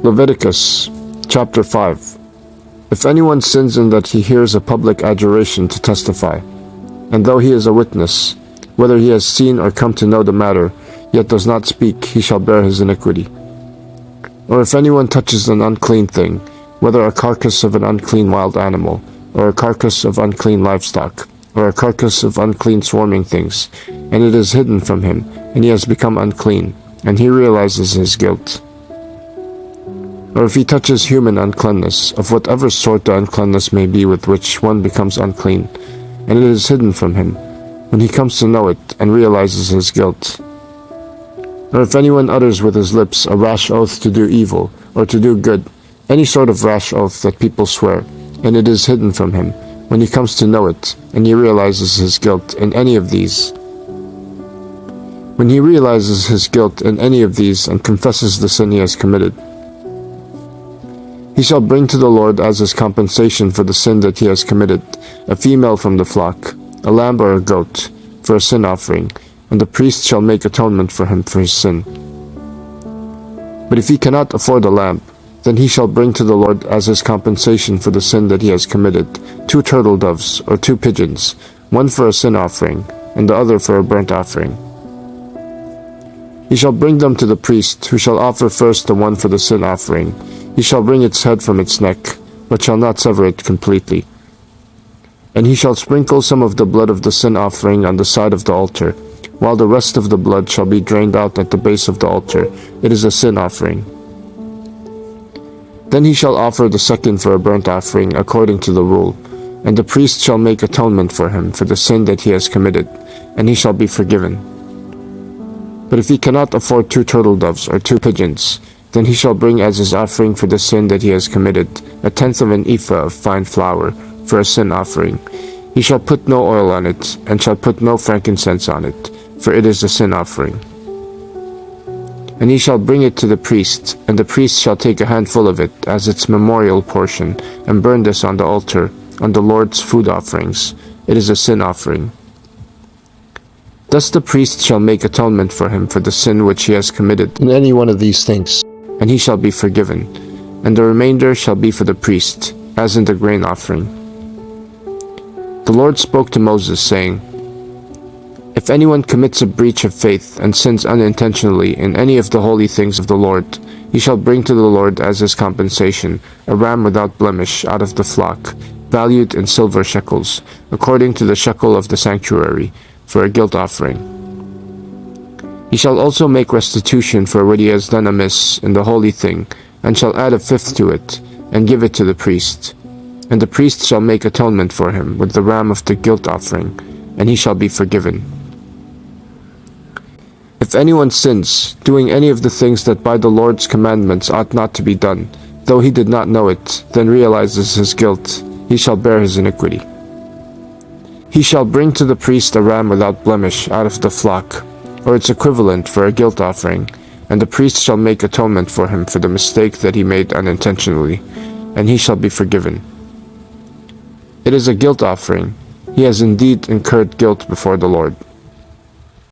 Leviticus chapter 5. If anyone sins in that he hears a public adjuration to testify, and though he is a witness, whether he has seen or come to know the matter, yet does not speak, he shall bear his iniquity. Or if anyone touches an unclean thing, whether a carcass of an unclean wild animal, or a carcass of unclean livestock, or a carcass of unclean swarming things, and it is hidden from him, and he has become unclean, and he realizes his guilt. Or if he touches human uncleanness, of whatever sort the uncleanness may be with which one becomes unclean, and it is hidden from him, when he comes to know it and realizes his guilt. Or if anyone utters with his lips a rash oath to do evil, or to do good, any sort of rash oath that people swear, and it is hidden from him, when he comes to know it, and he realizes his guilt in any of these. When he realizes his guilt in any of these and confesses the sin he has committed, he shall bring to the Lord as his compensation for the sin that he has committed a female from the flock, a lamb or a goat, for a sin offering, and the priest shall make atonement for him for his sin. But if he cannot afford a lamb, then he shall bring to the Lord as his compensation for the sin that he has committed 2 turtle doves or 2 pigeons, one for a sin offering, and the other for a burnt offering. He shall bring them to the priest, who shall offer first the one for the sin offering. He shall bring its head from its neck, but shall not sever it completely. And he shall sprinkle some of the blood of the sin offering on the side of the altar, while the rest of the blood shall be drained out at the base of the altar. It is a sin offering. Then he shall offer the second for a burnt offering according to the rule, and the priest shall make atonement for him for the sin that he has committed, and he shall be forgiven. But if he cannot afford 2 turtle doves or 2 pigeons, then he shall bring as his offering for the sin that he has committed 1/10 of an ephah of fine flour for a sin offering. He shall put no oil on it, and shall put no frankincense on it, for it is a sin offering. And he shall bring it to the priest, and the priest shall take a handful of it as its memorial portion, and burn this on the altar, on the Lord's food offerings. It is a sin offering. Thus the priest shall make atonement for him for the sin which he has committed in any one of these things, and he shall be forgiven, and the remainder shall be for the priest, as in the grain offering. The Lord spoke to Moses, saying, If anyone commits a breach of faith and sins unintentionally in any of the holy things of the Lord, he shall bring to the Lord as his compensation a ram without blemish out of the flock, valued in silver shekels, according to the shekel of the sanctuary, for a guilt offering. He shall also make restitution for what he has done amiss in the holy thing, and shall add 1/5 to it, and give it to the priest. And the priest shall make atonement for him with the ram of the guilt offering, and he shall be forgiven. If anyone sins, doing any of the things that by the Lord's commandments ought not to be done, though he did not know it, then realizes his guilt, he shall bear his iniquity. He shall bring to the priest a ram without blemish out of the flock, or its equivalent for a guilt offering, and the priest shall make atonement for him for the mistake that he made unintentionally, and he shall be forgiven. It is a guilt offering. He has indeed incurred guilt before the Lord.